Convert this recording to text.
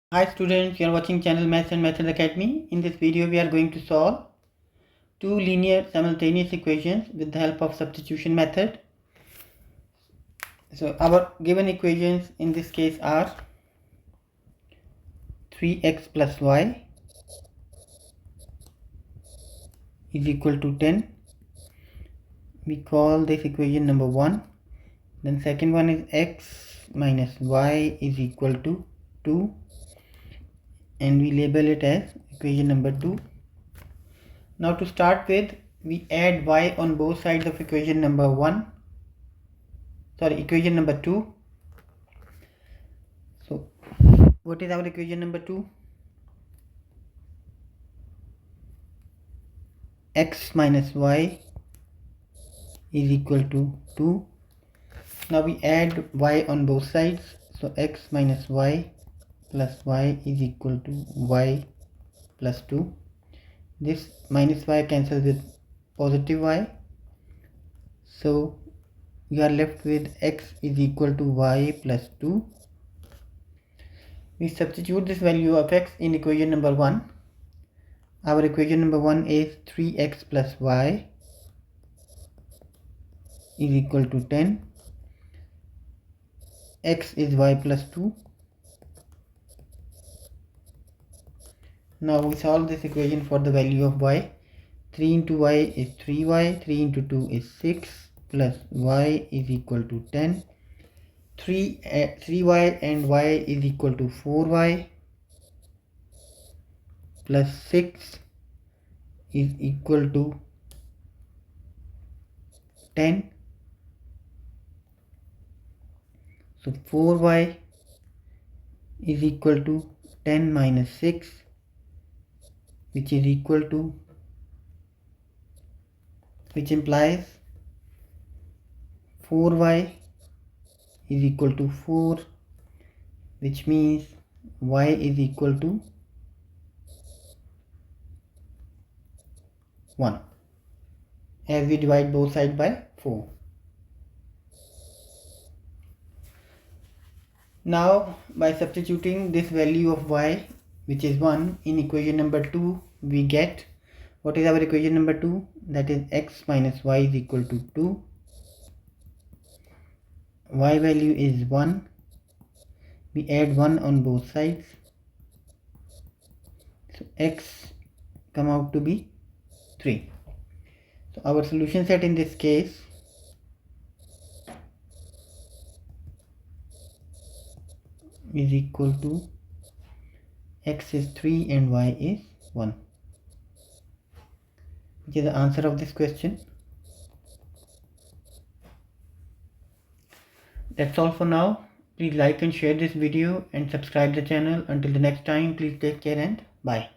Hi students, you are watching channel Maths and Method Academy. In this video we are going to solve two linear simultaneous equations with the help of substitution method. So our given equations in this case are 3x plus y is equal to 10. We call this equation number 1. Then second one is x minus y is equal to 2, and we label it as equation number 2. Now to start with, we add y on both sides of equation number 2. So what is our equation number 2? X minus y is equal to 2. Now we add y on both sides. So x minus y plus y is equal to y plus 2. This minus y cancels with positive y. So we are left with x is equal to y plus 2. We substitute this value of x in equation number 1. Our equation number 1 is 3x plus y is equal to 10. X is y plus 2. Now we solve this equation for the value of y. 3 into y is 3y, 3 into 2 is 6, plus y is equal to 10. 3y and y is equal to 4y, plus 6 is equal to 10. So 4y is equal to 10 minus 6, which implies 4y is equal to 4, which means y is equal to 1, as we divide both sides by 4. Now by substituting this value of y, which is 1, in equation number 2, we get, what is our equation number 2? That is x minus y is equal to 2. Y value is 1. We add 1 on both sides. So x come out to be 3. So our solution set in this case is equal to x is 3 and y is 1, which is the answer of this question. That's all for now. Please like and share this video and subscribe the channel. Until the next time, please take care and bye.